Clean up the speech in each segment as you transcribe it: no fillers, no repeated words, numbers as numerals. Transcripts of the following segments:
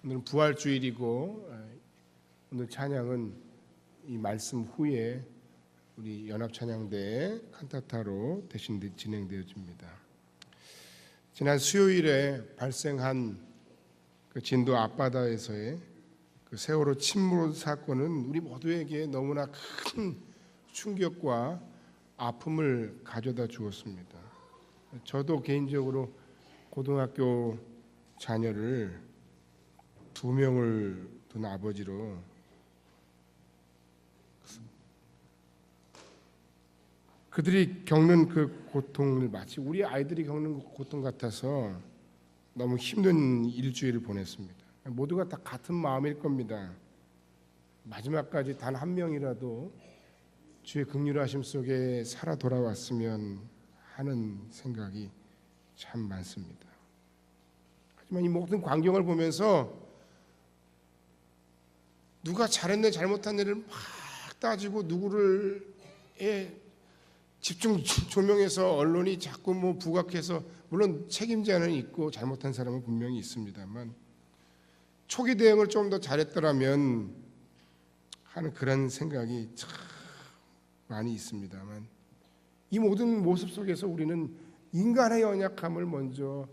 오늘은 부활주일이고 오늘 찬양은 이 말씀 후에 우리 연합찬양대 칸타타로 대신 진행되어집니다. 지난 수요일에 발생한 그 진도 앞바다에서의 그 세월호 침몰 사건은 우리 모두에게 너무나 큰 충격과 아픔을 가져다 주었습니다. 저도 개인적으로 고등학교 자녀를 2명을 둔 아버지로 그들이 겪는 그 고통을 마치 우리 아이들이 겪는 고통 같아서 너무 힘든 일주일을 보냈습니다. 모두가 다 같은 마음일 겁니다. 마지막까지 단 한 명이라도 주의 긍휼하심 속에 살아 돌아왔으면 하는 생각이 참 많습니다. 하지만 이 모든 광경을 보면서 누가 잘했네 잘못한 일을 막 따지고 누구를 집중 조명해서 언론이 자꾸 부각해서, 물론 책임자는 있고 잘못한 사람은 분명히 있습니다만 초기 대응을 좀 더 잘했더라면 하는 그런 생각이 참 많이 있습니다만, 이 모든 모습 속에서 우리는 인간의 연약함을 먼저,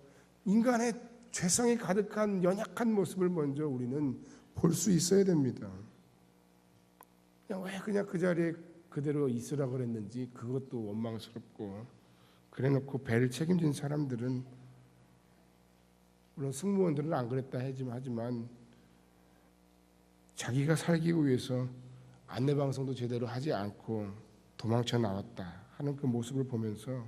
인간의 죄성이 가득한 연약한 모습을 먼저 우리는 볼 수 있어야 됩니다. 왜 그냥 그 자리에 그대로 있으라고 그랬는지 그것도 원망스럽고, 그래놓고 배를 책임진 사람들은, 물론 승무원들은 안 그랬다 하지만 자기가 살기 위해서 안내방송도 제대로 하지 않고 도망쳐 나왔다 하는 그 모습을 보면서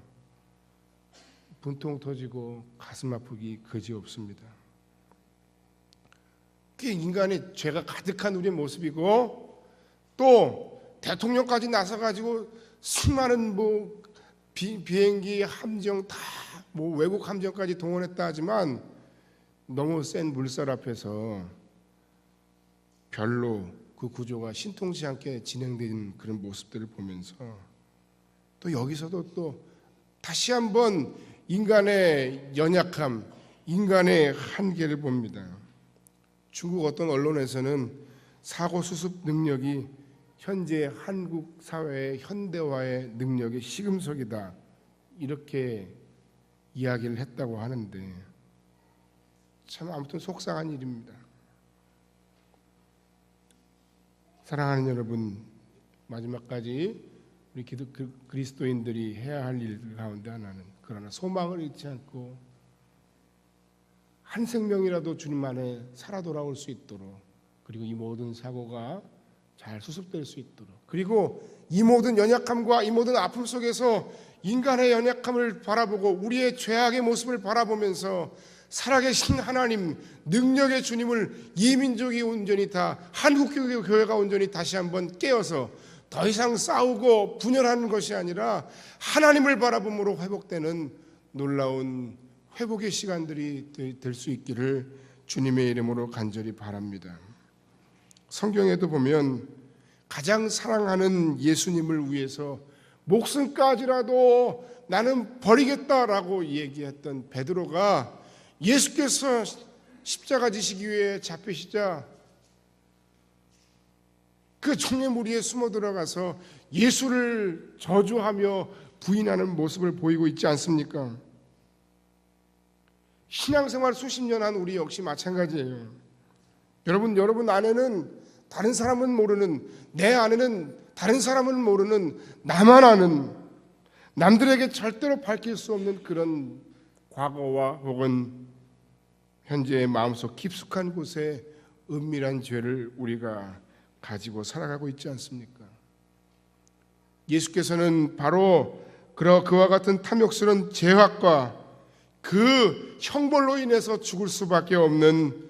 분통 터지고 가슴 아프기 그지없습니다. 그게 인간의 죄가 가득한 우리의 모습이고, 또 대통령까지 나서가지고 수많은 비행기 함정 다 외국 함정까지 동원했다 하지만 너무 센 물살 앞에서 별로 그 구조가 신통치 않게 진행된 그런 모습들을 보면서 또 여기서도 또 다시 한번 인간의 연약함, 인간의 한계를 봅니다. 중국 어떤 언론에서는 사고 수습 능력이 현재 한국 사회의 현대화의 능력의 시금석이다 이렇게 이야기를 했다고 하는데, 참 아무튼 속상한 일입니다. 사랑하는 여러분, 마지막까지 우리 그리스도인들이 해야 할 일 가운데 하나는, 그러나 소망을 잃지 않고 한 생명이라도 주님 안에 살아 돌아올 수 있도록, 그리고 이 모든 사고가 잘 수습될 수 있도록, 그리고 이 모든 연약함과 이 모든 아픔 속에서 인간의 연약함을 바라보고 우리의 죄악의 모습을 바라보면서 살아계신 하나님, 능력의 주님을 이 민족이 온전히 다, 한국교회가 온전히 다시 한번 깨어서 더 이상 싸우고 분열하는 것이 아니라 하나님을 바라봄으로 회복되는 놀라운 회복의 시간들이 될 수 있기를 주님의 이름으로 간절히 바랍니다. 성경에도 보면 가장 사랑하는 예수님을 위해서 목숨까지라도 나는 버리겠다라고 얘기했던 베드로가 예수께서 십자가 지시기 위해 잡히시자 그 총의 무리에 숨어 들어가서 예수를 저주하며 부인하는 모습을 보이고 있지 않습니까? 신앙생활 수십 년 한 우리 역시 마찬가지예요. 여러분 안에는 다른 사람은 모르는, 내 안에는 다른 사람은 모르는, 나만 아는, 남들에게 절대로 밝힐 수 없는 그런 과거와 혹은 현재의 마음속 깊숙한 곳에 은밀한 죄를 우리가 가지고 살아가고 있지 않습니까? 예수께서는 바로 그와 같은 탐욕스러운 죄악과 그 형벌로 인해서 죽을 수밖에 없는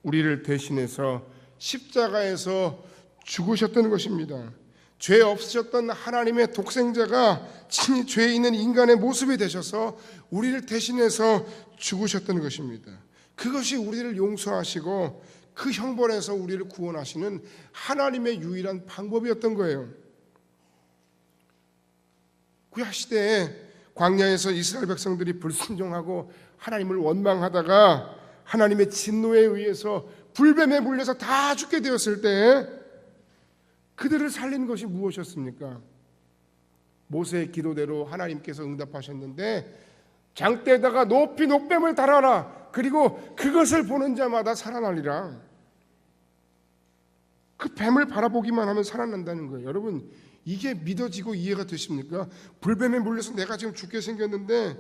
우리를 대신해서 십자가에서 죽으셨던 것입니다. 죄 없으셨던 하나님의 독생자가 친히 죄에 있는 인간의 모습이 되셔서 우리를 대신해서 죽으셨던 것입니다. 그것이 우리를 용서하시고 그 형벌에서 우리를 구원하시는 하나님의 유일한 방법이었던 거예요. 구약시대에 광야에서 이스라엘 백성들이 불순종하고 하나님을 원망하다가 하나님의 진노에 의해서 불뱀에 물려서 다 죽게 되었을 때 그들을 살린 것이 무엇이었습니까? 모세의 기도대로 하나님께서 응답하셨는데 장대에다가 높이 높뱀을 달아라. 그리고 그것을 보는 자마다 살아나리라. 그 뱀을 바라보기만 하면 살아난다는 거예요. 여러분, 이게 믿어지고 이해가 되십니까? 불뱀에 물려서 내가 지금 죽게 생겼는데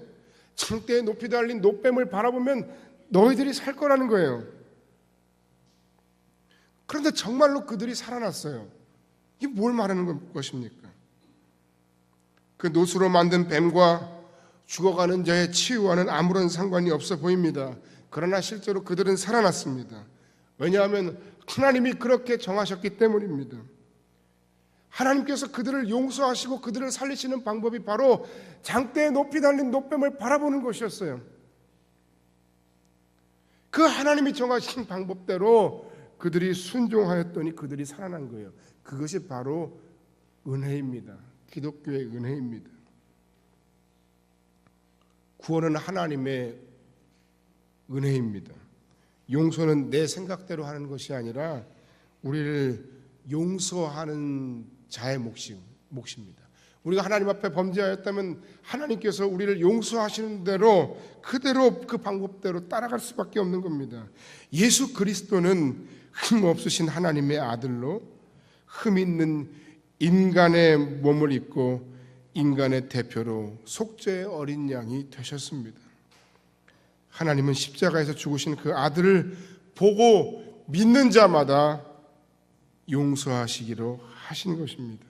장대에 높이 달린 높뱀을 바라보면 너희들이 살 거라는 거예요. 그런데 정말로 그들이 살아났어요. 이게 뭘 말하는 것입니까? 그 노수로 만든 뱀과 죽어가는 자의 치유와는 아무런 상관이 없어 보입니다. 그러나 실제로 그들은 살아났습니다. 왜냐하면 하나님이 그렇게 정하셨기 때문입니다. 하나님께서 그들을 용서하시고 그들을 살리시는 방법이 바로 장대에 높이 달린 높뱀을 바라보는 것이었어요. 그 하나님이 정하신 방법대로 그들이 순종하였더니 그들이 살아난 거예요. 그것이 바로 은혜입니다. 기독교의 은혜입니다. 구원은 하나님의 은혜입니다. 용서는 내 생각대로 하는 것이 아니라 우리를 용서하는 자의 몫입니다. 우리가 하나님 앞에 범죄하였다면 하나님께서 우리를 용서하시는 대로 그대로 그 방법대로 따라갈 수밖에 없는 겁니다. 예수 그리스도는 흠 없으신 하나님의 아들로 흠 있는 인간의 몸을 입고 인간의 대표로 속죄의 어린 양이 되셨습니다. 하나님은 십자가에서 죽으신 그 아들을 보고 믿는 자마다 용서하시기로 하신 것입니다.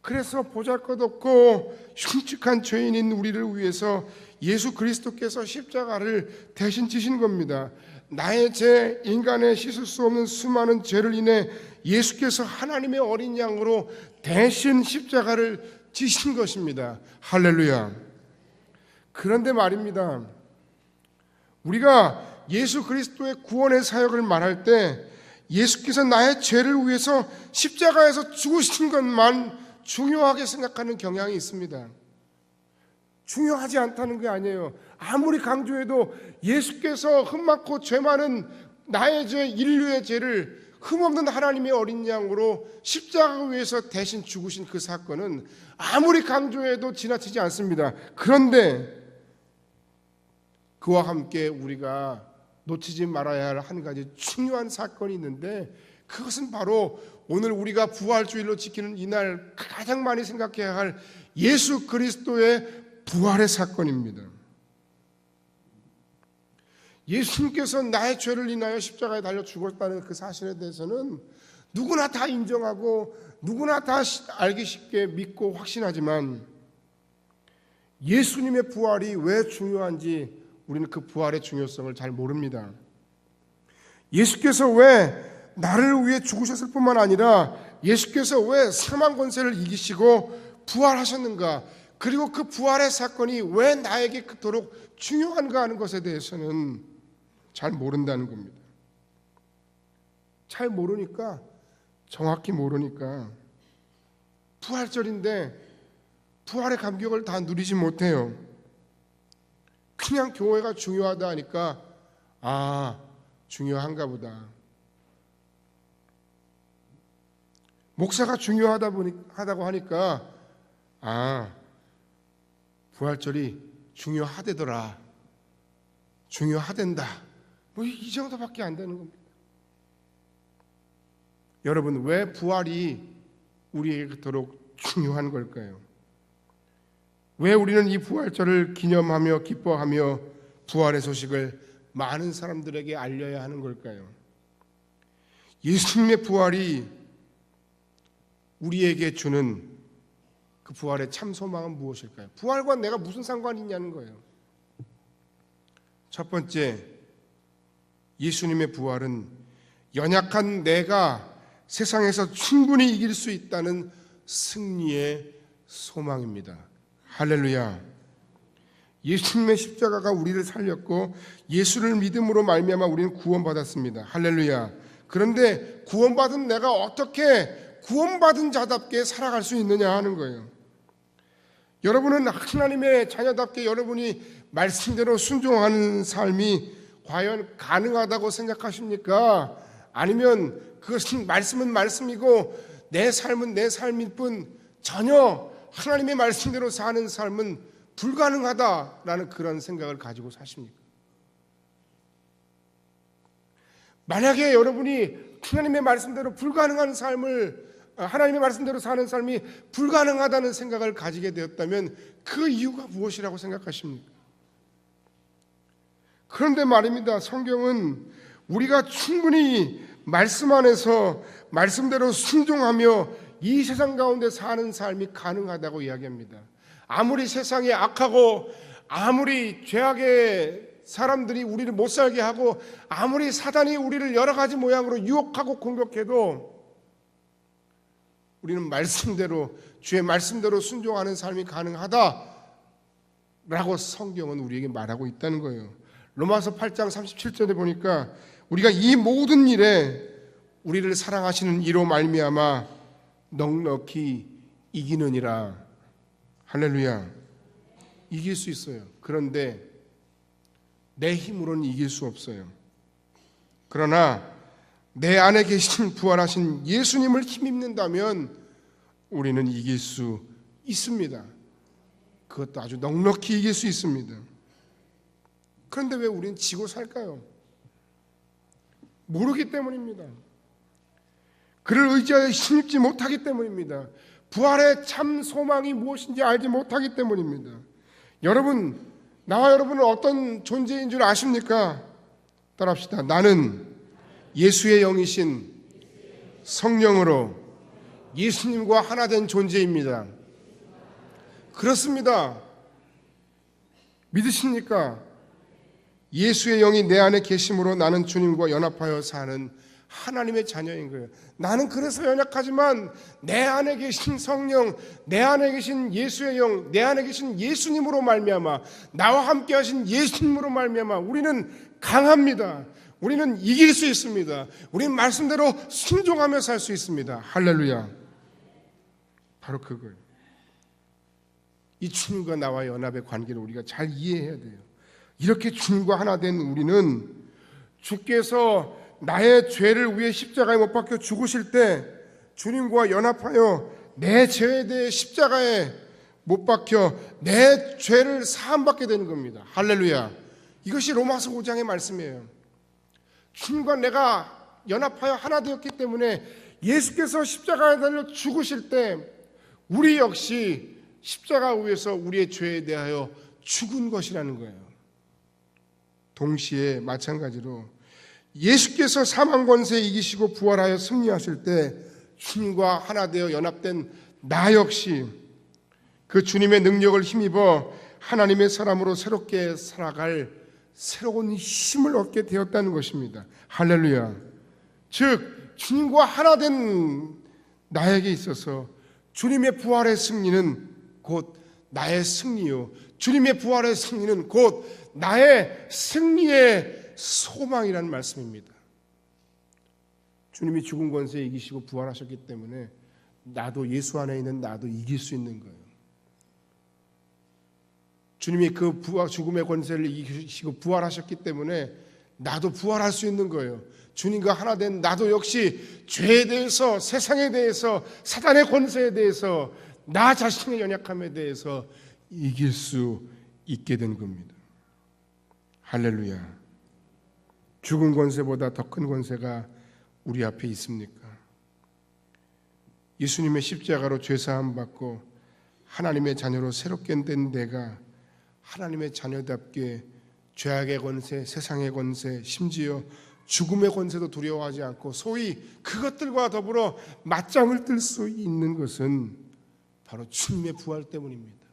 그래서 보잘것없고 흉측한 죄인인 우리를 위해서 예수 그리스도께서 십자가를 대신 지신 겁니다. 나의 죄, 인간의 씻을 수 없는 수많은 죄를 인해 예수께서 하나님의 어린 양으로 대신 십자가를 지신 것입니다. 할렐루야. 그런데 말입니다, 우리가 예수 그리스도의 구원의 사역을 말할 때 예수께서 나의 죄를 위해서 십자가에서 죽으신 것만 중요하게 생각하는 경향이 있습니다. 중요하지 않다는 게 아니에요. 아무리 강조해도 예수께서 흠많고 죄 많은 나의 죄, 인류의 죄를 흠없는 하나님의 어린 양으로 십자가 위에서 대신 죽으신 그 사건은 아무리 강조해도 지나치지 않습니다. 그런데 그와 함께 우리가 놓치지 말아야 할 한 가지 중요한 사건이 있는데 그것은 바로 오늘 우리가 부활주일로 지키는 이날 가장 많이 생각해야 할 예수 그리스도의 부활의 사건입니다. 예수님께서 나의 죄를 인하여 십자가에 달려 죽었다는 그 사실에 대해서는 누구나 다 인정하고 누구나 다 알기 쉽게 믿고 확신하지만 예수님의 부활이 왜 중요한지 우리는 그 부활의 중요성을 잘 모릅니다. 예수께서 왜 나를 위해 죽으셨을 뿐만 아니라 예수께서 왜 사망 권세를 이기시고 부활하셨는가, 그리고 그 부활의 사건이 왜 나에게 그토록 중요한가 하는 것에 대해서는 잘 모른다는 겁니다. 잘 모르니까, 정확히 모르니까 부활절인데 부활의 감격을 다 누리지 못해요. 그냥 교회가 중요하다 하니까 중요한가 보다. 목사가 중요하다고 하니까 부활절이 중요하대더라, 중요하댄다, 뭐 이 정도밖에 안 되는 겁니다. 여러분, 왜 부활이 우리에게 그토록 중요한 걸까요? 왜 우리는 이 부활절을 기념하며 기뻐하며 부활의 소식을 많은 사람들에게 알려야 하는 걸까요? 예수님의 부활이 우리에게 주는 그 부활의 참 소망은 무엇일까요? 부활과 내가 무슨 상관이 있냐는 거예요. 첫 번째, 예수님의 부활은 연약한 내가 세상에서 충분히 이길 수 있다는 승리의 소망입니다. 할렐루야. 예수님의 십자가가 우리를 살렸고 예수를 믿음으로 말미암아 우리는 구원받았습니다. 할렐루야. 그런데 구원받은 내가 어떻게 구원받은 자답게 살아갈 수 있느냐 하는 거예요. 여러분은 하나님의 자녀답게 여러분이 말씀대로 순종하는 삶이 과연 가능하다고 생각하십니까? 아니면 그것은 말씀은 말씀이고 내 삶은 내 삶일 뿐 전혀 하나님의 말씀대로 사는 삶은 불가능하다라는 그런 생각을 가지고 사십니까? 만약에 여러분이 하나님의 말씀대로 불가능한 삶을, 하나님의 말씀대로 사는 삶이 불가능하다는 생각을 가지게 되었다면 그 이유가 무엇이라고 생각하십니까? 그런데 말입니다. 성경은 우리가 충분히 말씀 안에서 말씀대로 순종하며 이 세상 가운데 사는 삶이 가능하다고 이야기합니다. 아무리 세상이 악하고 아무리 죄악의 사람들이 우리를 못 살게 하고 아무리 사단이 우리를 여러 가지 모양으로 유혹하고 공격해도 우리는 말씀대로, 주의 말씀대로 순종하는 삶이 가능하다라고 성경은 우리에게 말하고 있다는 거예요. 로마서 8장 37절에 보니까 우리가 이 모든 일에 우리를 사랑하시는 이로 말미암아 넉넉히 이기느니라. 할렐루야. 이길 수 있어요. 그런데 내 힘으로는 이길 수 없어요. 그러나 내 안에 계신 부활하신 예수님을 힘입는다면 우리는 이길 수 있습니다. 그것도 아주 넉넉히 이길 수 있습니다. 그런데 왜 우리는 지고 살까요? 모르기 때문입니다. 그를 의지하여 힘입지 못하기 때문입니다. 부활의 참 소망이 무엇인지 알지 못하기 때문입니다. 여러분, 나와 여러분은 어떤 존재인 줄 아십니까? 따라합시다. 나는 예수의 영이신 성령으로 예수님과 하나 된 존재입니다. 그렇습니다. 믿으십니까? 예수의 영이 내 안에 계심으로 나는 주님과 연합하여 사는 하나님의 자녀인 거예요. 나는 그래서 연약하지만 내 안에 계신 성령, 내 안에 계신 예수의 영, 내 안에 계신 예수님으로 말미암아, 나와 함께 하신 예수님으로 말미암아 우리는 강합니다. 우리는 이길 수 있습니다. 우리는 말씀대로 순종하며 살 수 있습니다. 할렐루야. 바로 그걸, 이 주님과 나와의 연합의 관계를 우리가 잘 이해해야 돼요. 이렇게 주님과 하나 된 우리는 주께서 나의 죄를 위해 십자가에 못 박혀 죽으실 때 주님과 연합하여 내 죄에 대해 십자가에 못 박혀 내 죄를 사함받게 되는 겁니다. 할렐루야. 이것이 로마서 5장의 말씀이에요. 주님과 내가 연합하여 하나 되었기 때문에 예수께서 십자가에 달려 죽으실 때 우리 역시 십자가 위에서 우리의 죄에 대하여 죽은 것이라는 거예요. 동시에 마찬가지로 예수께서 사망 권세에 이기시고 부활하여 승리하실 때 주님과 하나 되어 연합된 나 역시 그 주님의 능력을 힘입어 하나님의 사람으로 새롭게 살아갈 새로운 힘을 얻게 되었다는 것입니다. 할렐루야. 즉 주님과 하나 된 나에게 있어서 주님의 부활의 승리는 곧 나의 승리요, 주님의 부활의 승리는 곧 나의 승리의 소망이라는 말씀입니다. 주님이 죽은 권세에 이기시고 부활하셨기 때문에 나도, 예수 안에 있는 나도 이길 수 있는 거예요. 주님이 그 죽음의 권세를 이기시고 부활하셨기 때문에 나도 부활할 수 있는 거예요. 주님과 하나 된 나도 역시 죄에 대해서, 세상에 대해서, 사단의 권세에 대해서, 나 자신의 연약함에 대해서 이길 수 있게 된 겁니다. 할렐루야. 죽은 권세보다 더 큰 권세가 우리 앞에 있습니까? 예수님의 십자가로 죄사함 받고 하나님의 자녀로 새롭게 된 내가 하나님의 자녀답게 죄악의 권세, 세상의 권세, 심지어 죽음의 권세도 두려워하지 않고 소위 그것들과 더불어 맞짱을 뜰 수 있는 것은 바로 주님의 부활 때문입니다.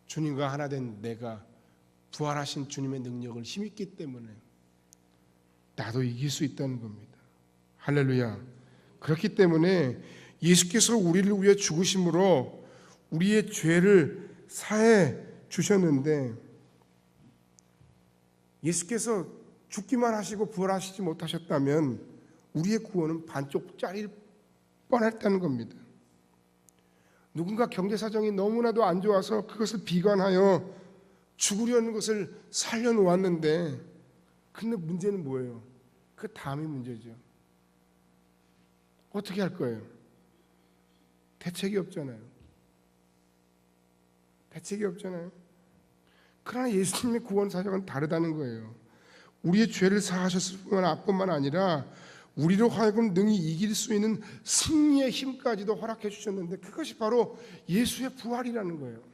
주님과 하나 된 내가 부활하신 주님의 능력을 힘입기 때문에 나도 이길 수 있다는 겁니다. 할렐루야. 그렇기 때문에 예수께서 우리를 위해 죽으심으로 우리의 죄를 사해 주셨는데, 예수께서 죽기만 하시고 부활하시지 못하셨다면 우리의 구원은 반쪽짜리 뻔했다는 겁니다. 누군가 경제 사정이 너무나도 안 좋아서 그것을 비관하여 죽으려는 것을 살려놓았는데 근데 문제는 뭐예요? 그 다음이 문제죠. 어떻게 할 거예요? 대책이 없잖아요. 대책이 없잖아요. 그러나 예수님의 구원 사역은 다르다는 거예요. 우리의 죄를 사하셨을 뿐만 아니라 우리로 하여금 능히 이길 수 있는 승리의 힘까지도 허락해 주셨는데, 그것이 바로 예수의 부활이라는 거예요.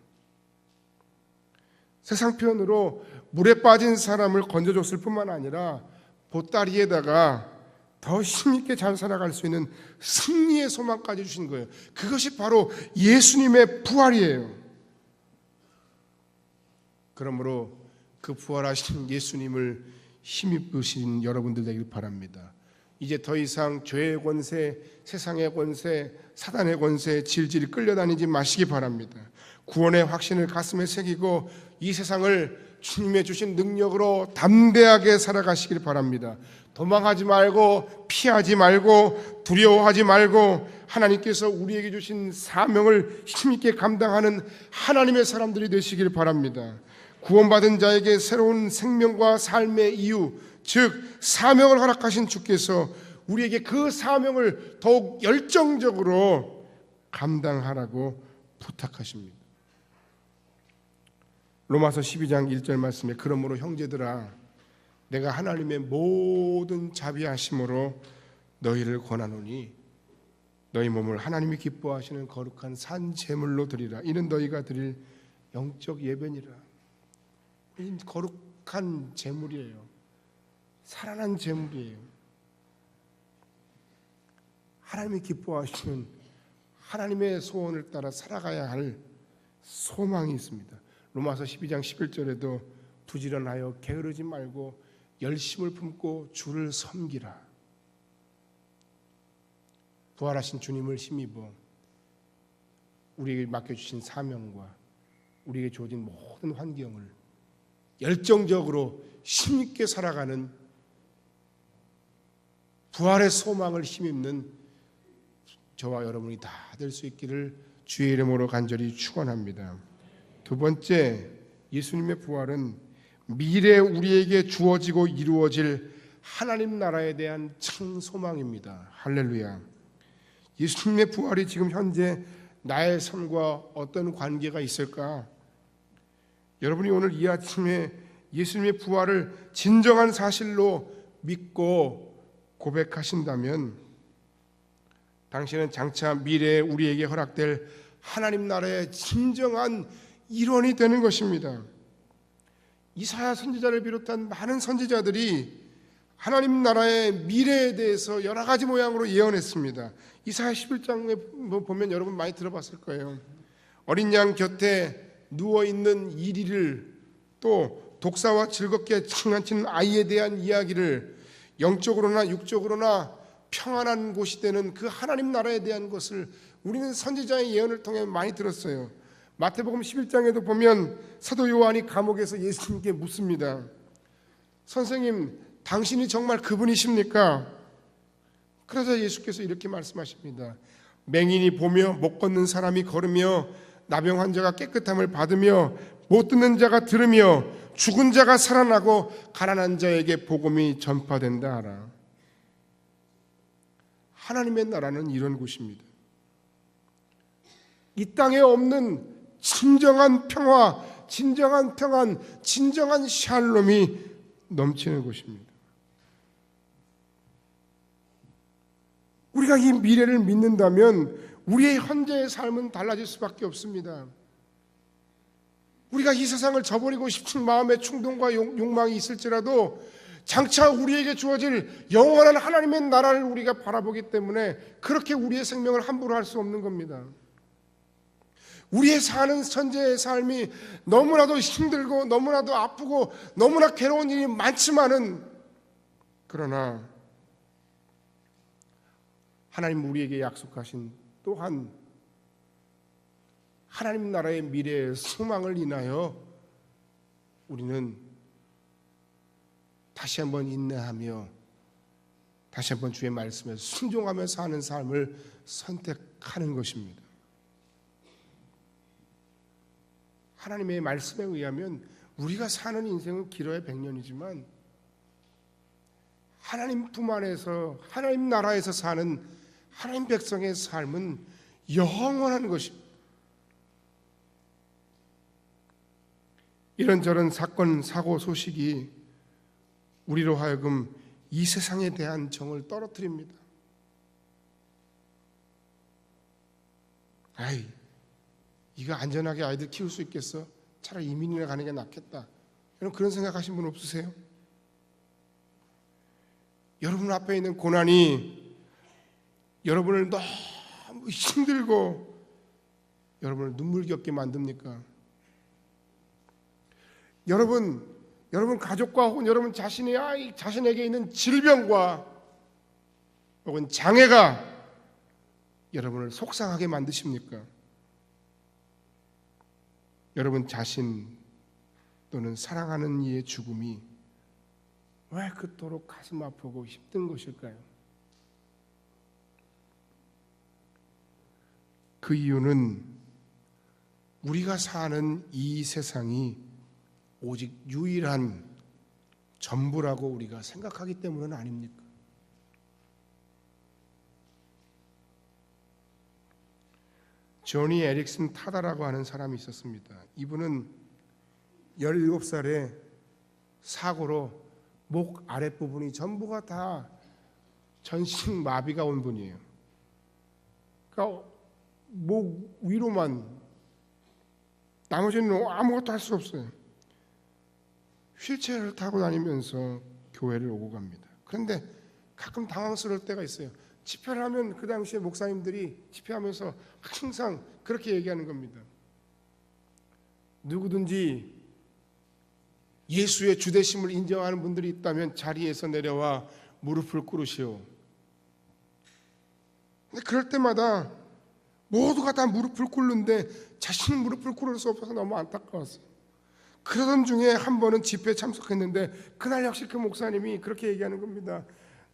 세상 표현으로 물에 빠진 사람을 건져줬을 뿐만 아니라 보따리에다가 더 힘있게 잘 살아갈 수 있는 승리의 소망까지 주신 거예요. 그것이 바로 예수님의 부활이에요. 그러므로 그 부활하신 예수님을 힘입으신 여러분들 되길 바랍니다. 이제 더 이상 죄의 권세, 세상의 권세, 사단의 권세에 질질 끌려다니지 마시기 바랍니다. 구원의 확신을 가슴에 새기고 이 세상을 주님의 주신 능력으로 담대하게 살아가시길 바랍니다. 도망하지 말고, 피하지 말고, 두려워하지 말고, 하나님께서 우리에게 주신 사명을 힘있게 감당하는 하나님의 사람들이 되시길 바랍니다. 구원받은 자에게 새로운 생명과 삶의 이유, 즉 사명을 허락하신 주께서 우리에게 그 사명을 더욱 열정적으로 감당하라고 부탁하십니다. 로마서 12장 1절 말씀에 그러므로 형제들아 내가 하나님의 모든 자비하심으로 너희를 권하노니 너희 몸을 하나님이 기뻐하시는 거룩한 산 제물로 드리라. 이는 너희가 드릴 영적 예배니라. 이 거룩한 제물이에요. 살아난 제물이에요. 하나님이 기뻐하시는 하나님의 소원을 따라 살아가야 할 소망이 있습니다. 로마서 12장 11절에도 부지런하여 게으르지 말고 열심을 품고 주를 섬기라. 부활하신 주님을 힘입어 우리에게 맡겨주신 사명과 우리에게 주어진 모든 환경을 열정적으로 힘있게 살아가는 부활의 소망을 힘입는 저와 여러분이 다 될 수 있기를 주의 이름으로 간절히 축원합니다. 두 번째, 예수님의 부활은 미래에 우리에게 주어지고 이루어질 하나님 나라에 대한 참 소망입니다. 할렐루야. 예수님의 부활이 지금 현재 나의 삶과 어떤 관계가 있을까? 여러분이 오늘 이 아침에 예수님의 부활을 진정한 사실로 믿고 고백하신다면 당신은 장차 미래에 우리에게 허락될 하나님 나라의 진정한 일원이 되는 것입니다. 이사야 선지자를 비롯한 많은 선지자들이 하나님 나라의 미래에 대해서 여러 가지 모양으로 예언했습니다. 이사야 11장에 보면 여러분 많이 들어봤을 거예요. 어린 양 곁에 누워있는 이리를, 또 독사와 즐겁게 장난치는 아이에 대한 이야기를, 영적으로나 육적으로나 평안한 곳이 되는 그 하나님 나라에 대한 것을 우리는 선지자의 예언을 통해 많이 들었어요. 마태복음 11장에도 보면 사도 요한이 감옥에서 예수님께 묻습니다. 선생님, 당신이 정말 그분이십니까? 그러자 예수께서 이렇게 말씀하십니다. 맹인이 보며 못 걷는 사람이 걸으며 나병 환자가 깨끗함을 받으며 못 듣는 자가 들으며 죽은 자가 살아나고 가난한 자에게 복음이 전파된다 하라. 하나님의 나라는 이런 곳입니다. 이 땅에 없는 진정한 평화, 진정한 평안, 진정한 샬롬이 넘치는 곳입니다. 우리가 이 미래를 믿는다면 우리의 현재의 삶은 달라질 수밖에 없습니다. 우리가 이 세상을 저버리고 싶은 마음의 충동과 욕망이 있을지라도 장차 우리에게 주어질 영원한 하나님의 나라를 우리가 바라보기 때문에 그렇게 우리의 생명을 함부로 할 수 없는 겁니다. 우리의 사는 현재의 삶이 너무나도 힘들고 너무나도 아프고 너무나 괴로운 일이 많지만은, 그러나 하나님 우리에게 약속하신 또한 하나님 나라의 미래의 소망을 인하여 우리는 다시 한번 인내하며 다시 한번 주의 말씀에 순종하며 사는 삶을 선택하는 것입니다. 하나님의 말씀에 의하면 우리가 사는 인생은 길어야 100년이지만 하나님 품 안에서 하나님 나라에서 사는 하나님 백성의 삶은 영원한 것입니다. 이런저런 사건, 사고, 소식이 우리로 하여금 이 세상에 대한 정을 떨어뜨립니다. 아이, 이거 안전하게 아이들 키울 수 있겠어? 차라리 이민이나 가는 게 낫겠다. 여러분 그런 생각하신 분 없으세요? 여러분 앞에 있는 고난이 여러분을 너무 힘들고 여러분을 눈물겹게 만듭니까? 여러분 가족과 혹은 여러분 자신에게 있는 질병과 혹은 장애가 여러분을 속상하게 만드십니까? 여러분 자신 또는 사랑하는 이의 죽음이 왜 그토록 가슴 아프고 힘든 것일까요? 그 이유는 우리가 사는 이 세상이 오직 유일한 전부라고 우리가 생각하기 때문은 아닙니까? 조니 에릭슨 타다라고 하는 사람이 있었습니다. 이분은 17살에 사고로 목 아랫부분이 전부가 다 전신 마비가 온 분이에요. 그러니까 목 위로만, 나머지는 아무것도 할 수 없어요. 휠체어를 타고 다니면서 교회를 오고 갑니다. 그런데 가끔 당황스러울 때가 있어요. 집회를 하면 그 당시에 목사님들이 집회하면서 항상 그렇게 얘기하는 겁니다. 누구든지 예수의 주되심을 인정하는 분들이 있다면 자리에서 내려와 무릎을 꿇으시오. 근데 그럴 때마다 모두가 다 무릎을 꿇는데 자신은 무릎을 꿇을 수 없어서 너무 안타까웠어요. 그러던 중에 한 번은 집회에 참석했는데 그날 역시 그 목사님이 그렇게 얘기하는 겁니다.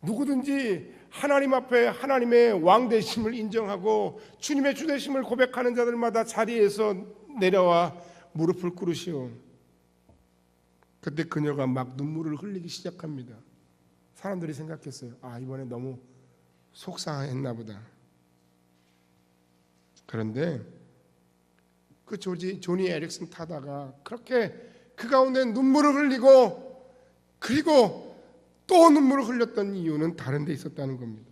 누구든지 하나님 앞에 하나님의 왕 되심을 인정하고 주님의 주 되심을 고백하는 자들마다 자리에서 내려와 무릎을 꿇으시오. 그때 그녀가 막 눈물을 흘리기 시작합니다. 사람들이 생각했어요. 아, 이번에 너무 속상했나 보다. 그런데 그 조니 에릭슨 타다가 그렇게 그 가운데 눈물을 흘리고 그리고 또 눈물을 흘렸던 이유는 다른 데 있었다는 겁니다.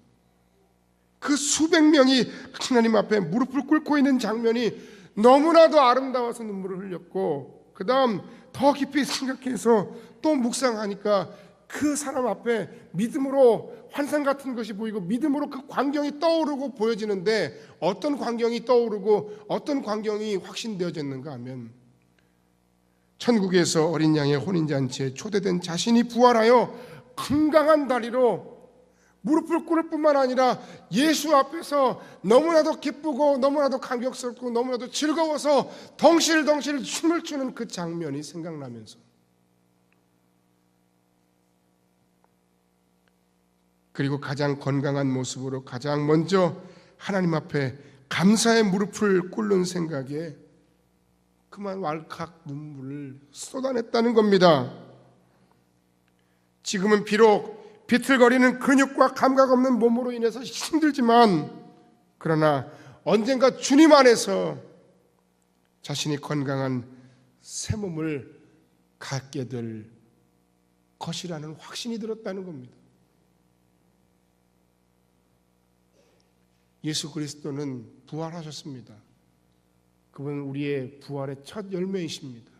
그 수백 명이 하나님 앞에 무릎을 꿇고 있는 장면이 너무나도 아름다워서 눈물을 흘렸고, 그 다음 더 깊이 생각해서 또 묵상하니까 그 사람 앞에 믿음으로 환상 같은 것이 보이고 믿음으로 그 광경이 떠오르고 보여지는데, 어떤 광경이 떠오르고 어떤 광경이 확신되어졌는가 하면, 천국에서 어린 양의 혼인잔치에 초대된 자신이 부활하여 건강한 다리로 무릎을 꿇을 뿐만 아니라 예수 앞에서 너무나도 기쁘고 너무나도 감격스럽고 너무나도 즐거워서 덩실덩실 춤을 추는 그 장면이 생각나면서, 그리고 가장 건강한 모습으로 가장 먼저 하나님 앞에 감사의 무릎을 꿇는 생각에 그만 왈칵 눈물을 쏟아냈다는 겁니다. 지금은 비록 비틀거리는 근육과 감각 없는 몸으로 인해서 힘들지만, 그러나 언젠가 주님 안에서 자신이 건강한 새 몸을 갖게 될 것이라는 확신이 들었다는 겁니다. 예수 그리스도는 부활하셨습니다. 그분은 우리의 부활의 첫 열매이십니다.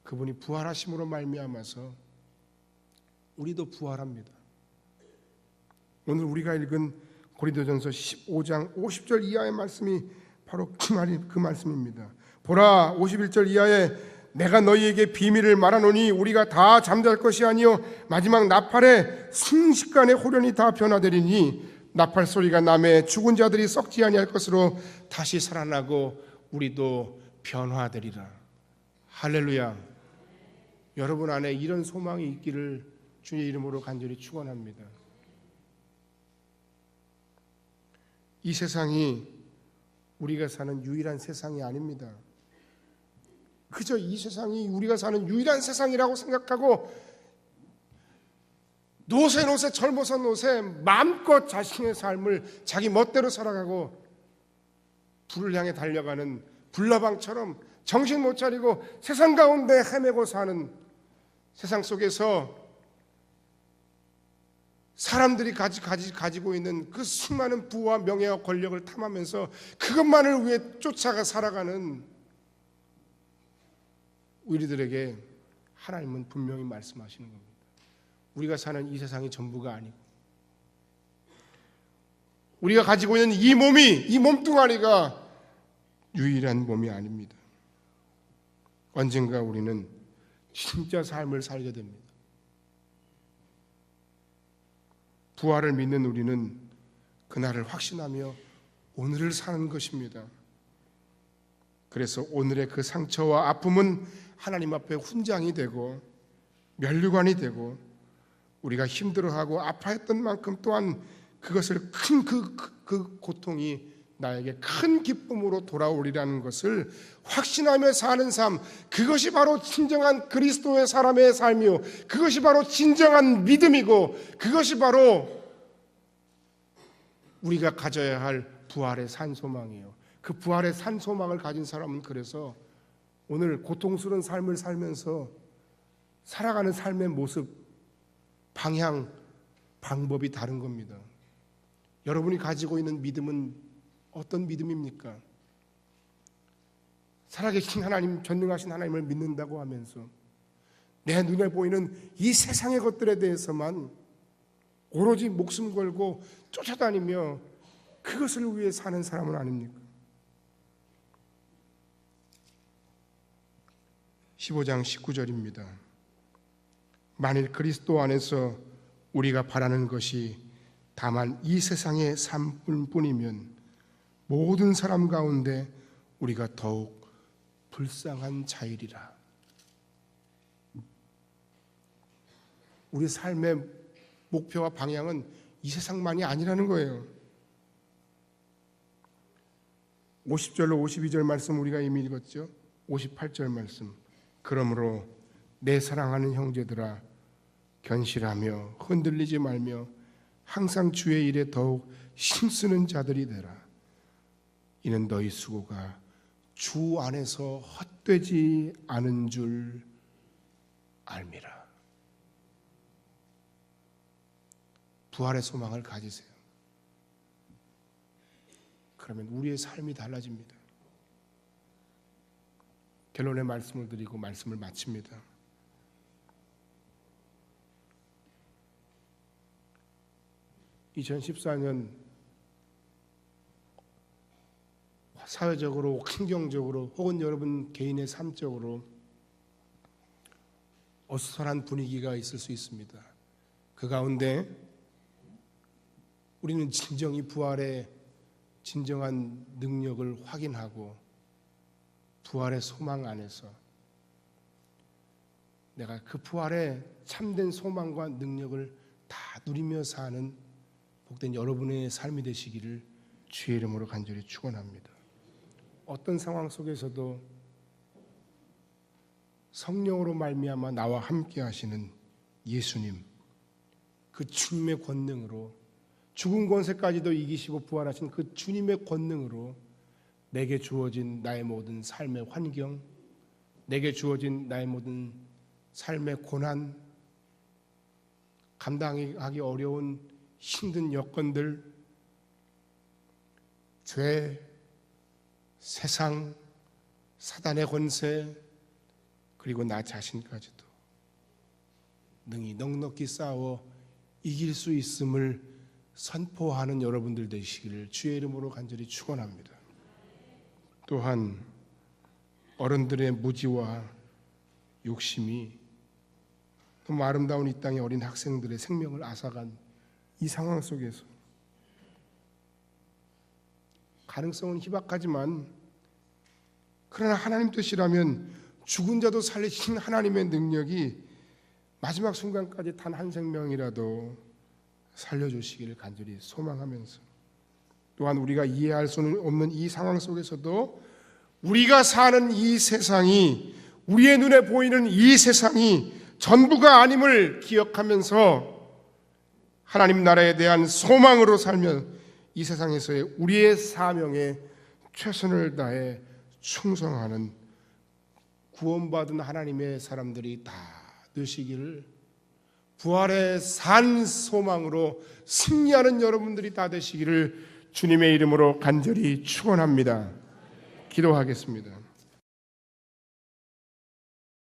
그분이 부활하심으로 말미암아서 우리도 부활합니다. 오늘 우리가 읽은 고린도전서 15장 50절 이하의 말씀이 바로 그 말씀입니다. 보라, 51절 이하에 내가 너희에게 비밀을 말하노니 우리가 다 잠잘 것이 아니요 마지막 나팔에 순식간에 호련히 다 변화되리니 나팔 소리가 나매 죽은 자들이 썩지 아니할 것으로 다시 살아나고 우리도 변화되리라. 할렐루야. 여러분 안에 이런 소망이 있기를 주의 이름으로 간절히 축원합니다. 이 세상이 우리가 사는 유일한 세상이 아닙니다. 그저 이 세상이 우리가 사는 유일한 세상이라고 생각하고 노세 젊어서 노세 마음껏 자신의 삶을 자기 멋대로 살아가고 불을 향해 달려가는 불나방처럼 정신 못 차리고 세상 가운데 헤매고 사는 세상 속에서 사람들이 가지고 있는 그 수많은 부와 명예와 권력을 탐하면서 그것만을 위해 쫓아가 살아가는 우리들에게 하나님은 분명히 말씀하시는 겁니다. 우리가 사는 이 세상이 전부가 아니고 우리가 가지고 있는 이 몸이, 이 몸뚱아리가 유일한 몸이 아닙니다. 언젠가 우리는 진짜 삶을 살게 됩니다. 부활을 믿는 우리는 그날을 확신하며 오늘을 사는 것입니다. 그래서 오늘의 그 상처와 아픔은 하나님 앞에 훈장이 되고 면류관이 되고 우리가 힘들어하고 아파했던 만큼 또한 그것을 큰 그 고통이 나에게 큰 기쁨으로 돌아오리라는 것을 확신하며 사는 삶, 그것이 바로 진정한 그리스도의 사람의 삶이요, 그것이 바로 진정한 믿음이고, 그것이 바로 우리가 가져야 할 부활의 산소망이에요. 그 부활의 산소망을 가진 사람은 그래서 오늘 고통스러운 삶을 살면서 살아가는 삶의 모습, 방향, 방법이 다른 겁니다. 여러분이 가지고 있는 믿음은 어떤 믿음입니까? 살아계신 하나님, 전능하신 하나님을 믿는다고 하면서 내 눈에 보이는 이 세상의 것들에 대해서만 오로지 목숨 걸고 쫓아다니며 그것을 위해 사는 사람은 아닙니까? 15장 19절입니다. 만일 그리스도 안에서 우리가 바라는 것이 다만 이 세상의 삶뿐이면 모든 사람 가운데 우리가 더욱 불쌍한 자이리라. 우리 삶의 목표와 방향은 이 세상만이 아니라는 거예요. 50절로 52절 말씀 우리가 이미 읽었죠. 58절 말씀. 그러므로 내 사랑하는 형제들아, 견실하며 흔들리지 말며 항상 주의 일에 더욱 힘쓰는 자들이 되라. 이는 너희 수고가 주 안에서 헛되지 않은 줄 알미라. 부활의 소망을 가지세요. 그러면 우리의 삶이 달라집니다. 결론의 말씀을 드리고 말씀을 마칩니다. (2014년) 사회적으로, 환경적으로 혹은 여러분 개인의 삶적으로 어수선한 분위기가 있을 수 있습니다. 그 가운데 우리는 진정히 부활의 진정한 능력을 확인하고 부활의 소망 안에서 내가 그 부활의 참된 소망과 능력을 다 누리며 사는 복된 여러분의 삶이 되시기를 주의 이름으로 간절히 축원합니다. 어떤 상황 속에서도 성령으로 말미암아 나와 함께 하시는 예수님, 그 주님의 권능으로, 죽은 권세까지도 이기시고 부활하신 그 주님의 권능으로 내게 주어진 나의 모든 삶의 환경, 내게 주어진 나의 모든 삶의 고난, 감당하기 어려운 힘든 여건들, 죄, 세상, 사단의 권세, 그리고 나 자신까지도 능히 넉넉히 싸워 이길 수 있음을 선포하는 여러분들 되시기를 주의 이름으로 간절히 축원합니다. 또한 어른들의 무지와 욕심이 너무 아름다운 이 땅의 어린 학생들의 생명을 앗아간 이 상황 속에서 가능성은 희박하지만 그러나 하나님 뜻이라면 죽은 자도 살리신 하나님의 능력이 마지막 순간까지 단 한 생명이라도 살려주시기를 간절히 소망하면서, 또한 우리가 이해할 수는 없는 이 상황 속에서도 우리가 사는 이 세상이, 우리의 눈에 보이는 이 세상이 전부가 아님을 기억하면서 하나님 나라에 대한 소망으로 살며 이 세상에서의 우리의 사명에 최선을 다해 충성하는 구원받은 하나님의 사람들이 다 되시기를, 부활의 산 소망으로 승리하는 여러분들이 다 되시기를 주님의 이름으로 간절히 축원합니다. 기도하겠습니다.